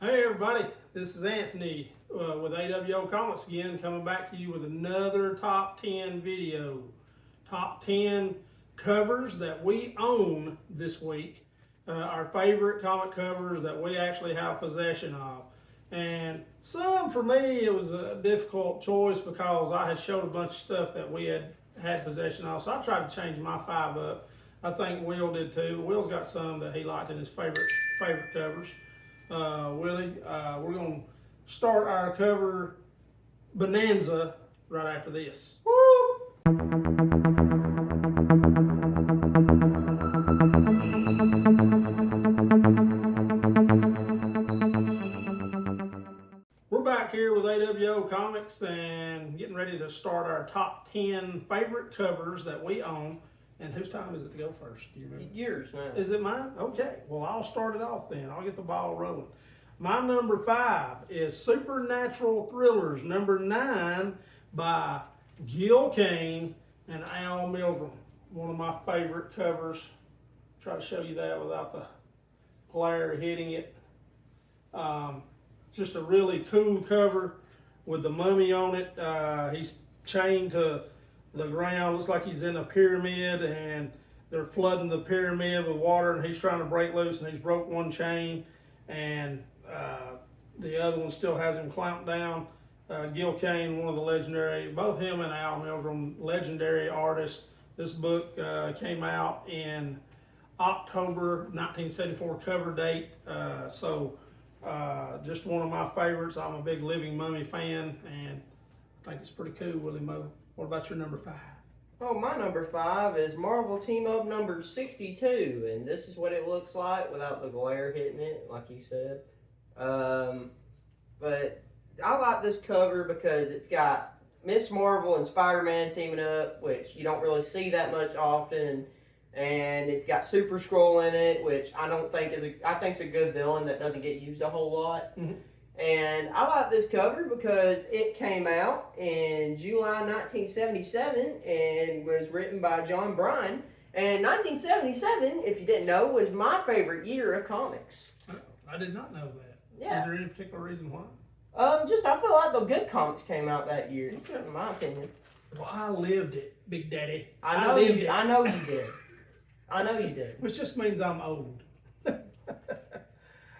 Hey everybody, this is Anthony with A.W.O Comics again, coming back to you with another top 10 video. Top 10 covers that we own this week. Our favorite comic covers that we actually have possession of. And some, for me, it was a difficult choice because I had showed a bunch of stuff that we had possession of. So I tried to change my 5 up. I think Will did too. Will's got some that he liked in his favorite covers. Willie, we're going to start our cover bonanza right after this. Woo! We're back here with A.W.O Comics and getting ready to start our top 10 favorite covers that we own. And whose time is it to go first? Do you remember? Yours now. Is it mine? Okay. Well, I'll start it off then. I'll get the ball rolling. My number 5 is Supernatural Thrillers, number 9 by Gil Kane and Al Milgrom. One of my favorite covers. Try to show you that without the glare hitting it. Just a really cool cover with the mummy on it. He's chained to the ground. Looks like he's in a pyramid and they're flooding the pyramid with water and he's trying to break loose and he's broke one chain and the other one still has him clamped down. Gil Kane, one of the legendary, both him and Al Milgrom, legendary artists. This book came out in October 1974 cover date. Just one of my favorites. I'm a big Living Mummy fan and I think it's pretty cool, Willie Mo. What about your number 5? Oh, my number 5 is Marvel Team Up number 62, and this is what it looks like without the glare hitting it, like you said. But I like this cover because it's got Miss Marvel and Spider-Man teaming up, which you don't really see that much often, and it's got Super Skrull in it, which I think's a good villain that doesn't get used a whole lot. Mm-hmm. And I like this cover because it came out in July 1977 and was written by John Bryan. And 1977, if you didn't know, was my favorite year of comics. I did not know that. Yeah. Is there any particular reason why? I feel like the good comics came out that year, Okay. in my opinion. Well, I lived it, Big Daddy. I know you did. I know you did. Which just means I'm old.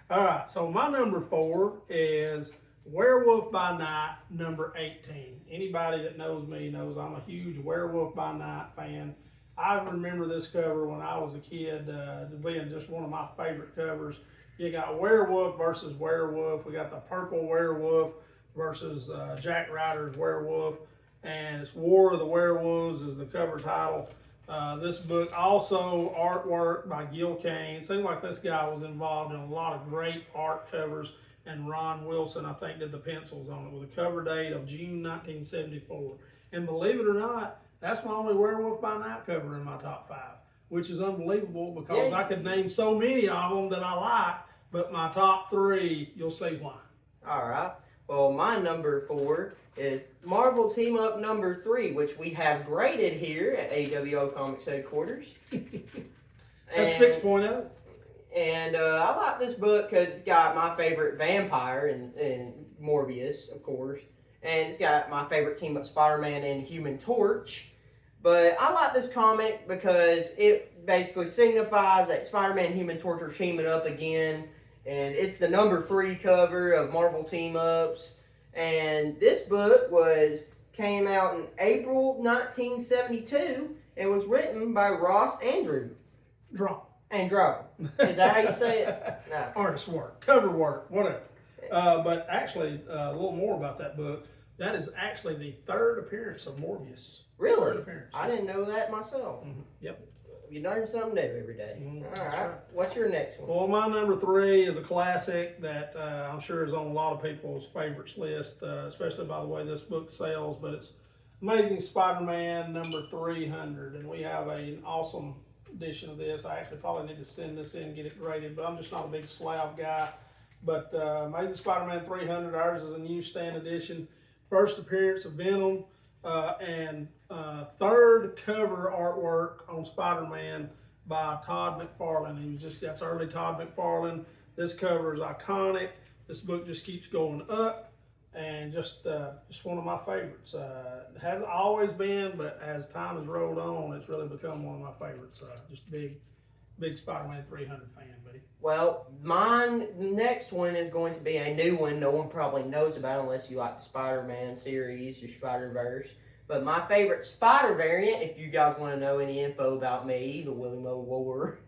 All right, so my number 4 is Werewolf by Night, number 18. Anybody that knows me knows I'm a huge Werewolf by Night fan. I remember this cover when I was a kid being just one of my favorite covers. You got Werewolf versus Werewolf. We got the Purple Werewolf versus Jack Ryder's Werewolf. And it's War of the Werewolves is the cover title. This book also artwork by Gil Kane. It seemed like this guy was involved in a lot of great art covers, and Ron Wilson, I think, did the pencils on it with a cover date of June 1974. And believe it or not, that's my only Werewolf by Night cover in my top 5, which is unbelievable because I could name so many of them that I like, but my top 3, you'll see why. All right. Well, my number 4 is Marvel Team Up number 3, which we have graded here at A.W.O Comics headquarters. That's 6.0. And I like this book because it's got my favorite vampire and Morbius, of course. And it's got my favorite Team Up Spider-Man and Human Torch. But I like this comic because it basically signifies that Spider-Man and Human Torch are teaming up again. And it's the number 3 cover of Marvel Team Ups. And this book came out in April 1972 and was written by Ross Andrew. Andrew. Is that how you say it? No. Artist work, cover work, whatever. But actually, a little more about that book. That is actually the 3rd appearance of Morbius. Really? 3rd appearance. I didn't know that myself. Mm-hmm. Yep. You learn something new every day. All right. What's your next one? Well, my number 3 is a classic that I'm sure is on a lot of people's favorites list, especially by the way this book sells, but it's Amazing Spider-Man number 300, and we have an awesome edition of this. I actually probably need to send this in and get it graded, but I'm just not a big slab guy. But Amazing Spider-Man 300, ours is a newsstand edition. First appearance of Venom. And 3rd cover artwork on Spider-Man by Todd McFarlane. That's early Todd McFarlane. This cover is iconic. this book just keeps going up, and just one of my favorites. It hasn't always been, but as time has rolled on, it's really become one of my favorites. Just big Spider-Man 300 fan, buddy. Well, mine, the next one is going to be a new one no one probably knows about unless you like the Spider-Man series or Spider-Verse. But my favorite Spider variant, if you guys want to know any info about me, the William O. War,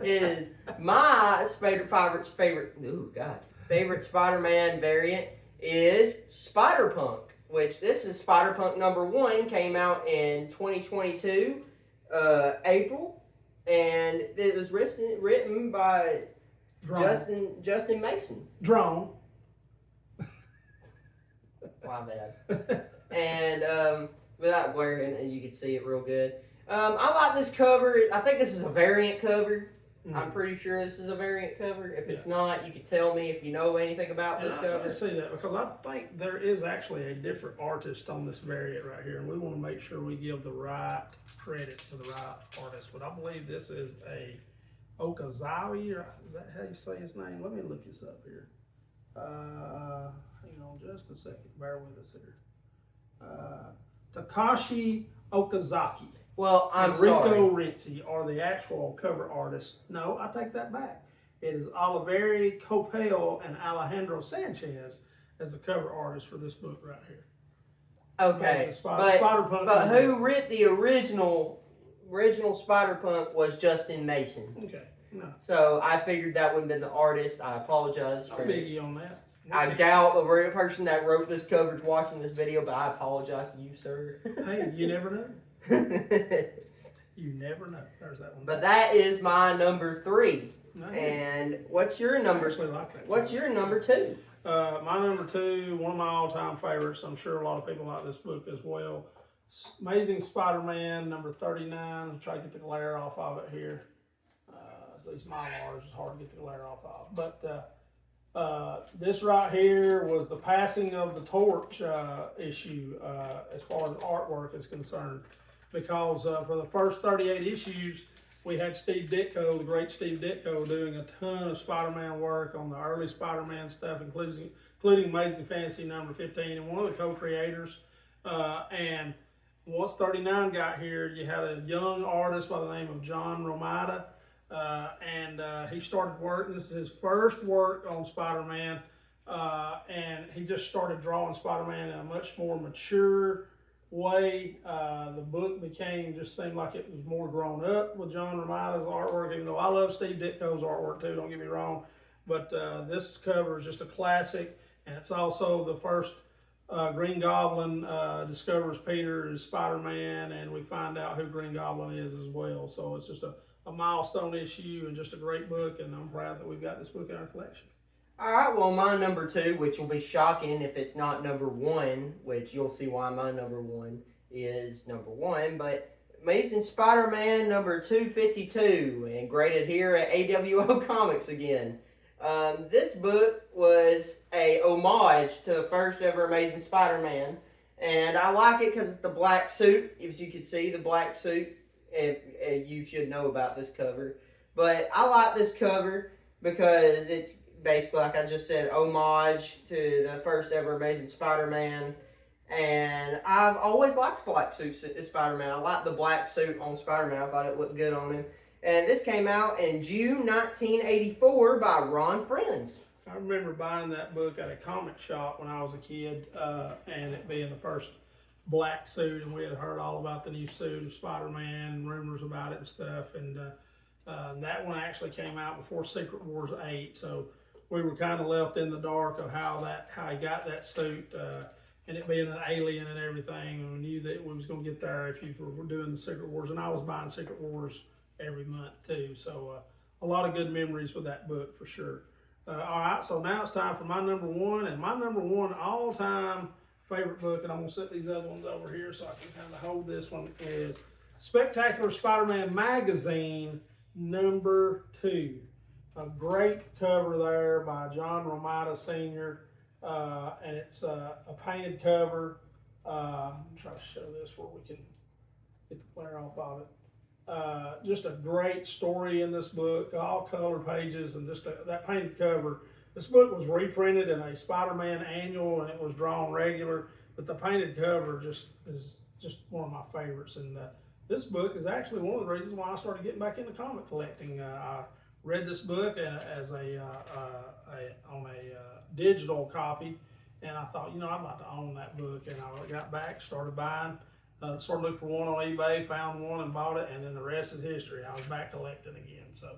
is my favorite Spider-Man variant is Spider-Punk, which this is Spider-Punk #1, came out in 2022, April, and it was written by Justin Mason. Drone. My bad. And without glaring, you can see it real good. I like this cover. I think this is a variant cover. I'm pretty sure this is a variant cover. If it's not, you can tell me if you know anything about this cover. I see that because I think there is actually a different artist on this variant right here, and we want to make sure we give the right credit to the right artist. But I believe this is a Okazawa, or is that how you say his name? Let me look this up here. Hang on just a second. Bear with us here. Takashi Okazaki. Well, I'm and sorry. Rico Renzi are the actual cover artists. No, I take that back. It is Oliveri Copel and Alejandro Sanchez as the cover artist for this book right here. Okay, but who writ the original Spider-Punk was Justin Mason. Okay, no. So I figured that would have been the artist. I apologize for biggie on that. I doubt the real person that wrote this cover is watching this video, but I apologize to you, sir. Hey, you never know. You never know. There's that one. But that is my #3. No, and what's your number? What's your number 2? My number 2, one of my all-time favorites. I'm sure a lot of people like this book as well. Amazing Spider-Man #39. I'll try to get the glare off of it here. These Mylars is hard to get the glare off of. But this right here was the passing of the torch issue as far as artwork is concerned. Because for the first 38 issues, we had Steve Ditko, the great Steve Ditko, doing a ton of Spider-Man work on the early Spider-Man stuff, including Amazing Fantasy #15, and one of the co-creators. And once 39 got here, you had a young artist by the name of John Romita, and he started working. This is his first work on Spider-Man, and he just started drawing Spider-Man in a much more mature way. The book just seemed like it was more grown up with John Romita's artwork, even though I love Steve Ditko's artwork too, don't get me wrong. But this cover is just a classic, and it's also the first Green Goblin discovers Peter is Spider-Man, and we find out who Green Goblin is as well. So it's just a milestone issue and just a great book, and I'm proud that we've got this book in our collection. All right, well, my number 2, which will be shocking if it's not number 1, which you'll see why my number 1 is number 1, but Amazing Spider-Man #252, and graded here at A.W.O Comics again. This book was a homage to the first ever Amazing Spider-Man, and I like it because it's the black suit. If you could see the black suit, if you should know about this cover. But I like this cover because it's basically, like I just said, homage to the first ever Amazing Spider-Man. And I've always liked black suit Spider-Man. I like the black suit on Spider-Man. I thought it looked good on him. And this came out in June 1984 by Ron Friends. I remember buying that book at a comic shop when I was a kid, and it being the first black suit, and we had heard all about the new suit of Spider-Man and rumors about it and stuff. And that one actually came out before Secret Wars 8, so we were kind of left in the dark of how he got that suit, and it being an alien and everything. And we knew that we was going to get there if you were doing the Secret Wars, and I was buying Secret Wars every month too. So a lot of good memories with that book for sure. All right, so now it's time for my number 1, and my number 1 all-time favorite book, and I'm going to set these other ones over here so I can kind of hold this one, is Spectacular Spider-Man Magazine #2. A great cover there by John Romita Sr., and it's a painted cover. I'm trying to show this where we can get the glare off of it. Just a great story in this book, all color pages, and just that painted cover This book was reprinted in a Spider-Man annual, and it was drawn regular, but the painted cover is just one of my favorites. And this book is actually one of the reasons why I started getting back into comic collecting. I read this book as on a digital copy, and I thought, I'd like to own that book. And I got back, started buying, started looking for one on eBay, found one and bought it, and then the rest is history. I was back collecting again. So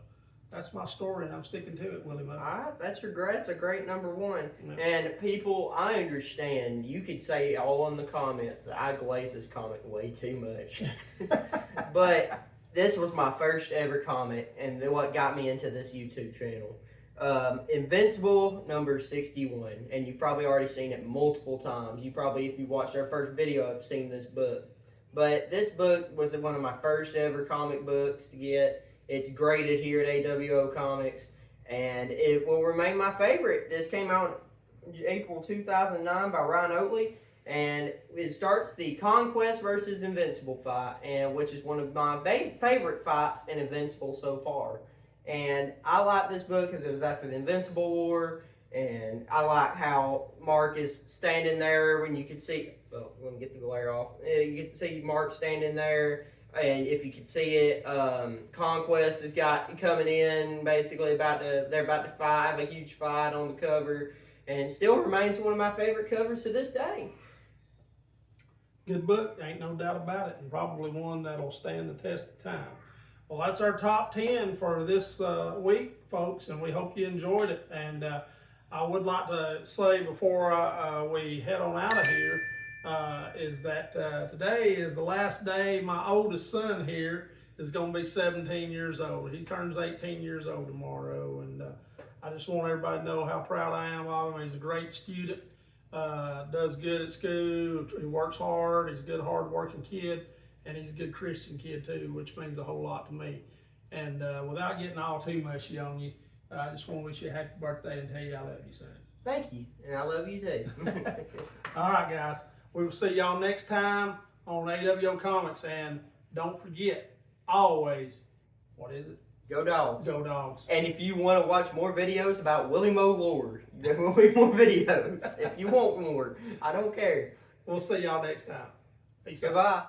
that's my story, and I'm sticking to it, Willie Mo. All right, that's a great number one. Yeah. And people, I understand. You could say all in the comments that I glaze this comic way too much, but this was my first ever comic, and what got me into this YouTube channel. Invincible number 61, and you've probably already seen it multiple times. You probably, if you watched our first video, have seen this book. But this book was one of my first ever comic books to get. It's graded here at A.W.O Comics, and it will remain my favorite. This came out in April 2009 by Ryan Oatley, and it starts the Conquest versus Invincible fight, and which is one of my favorite fights in Invincible so far. And I like this book because it was after the Invincible War, and I like how Mark is standing there when you can see. Oh, let me get the glare off. You get to see Mark standing there, and if you can see it, Conquest has got coming in basically they're about to fight, have a huge fight on the cover, and it still remains one of my favorite covers to this day. Good book, ain't no doubt about it, and probably one that'll stand the test of time. Well, that's our top 10 for this week, folks, and we hope you enjoyed it. And I would like to say before we head on out of here is that today is the last day my oldest son here is going to be 17 years old. He turns 18 years old tomorrow, and I just want everybody to know how proud I am of him. He's a great student, does good at school, he works hard, he's a good, hard-working kid. And he's a good Christian kid too, which means a whole lot to me. And without getting all too mushy on you, I just want to wish you a happy birthday and tell you I love you, son. Thank you, and I love you too. All right, guys. We will see y'all next time on A.W.O Comics. And don't forget, always, what is it? Go Dogs. Go Dogs. And if you want to watch more videos about Willie Mo Lord, there will be more videos. If you want more, I don't care. We'll see y'all next time. Peace out. Goodbye.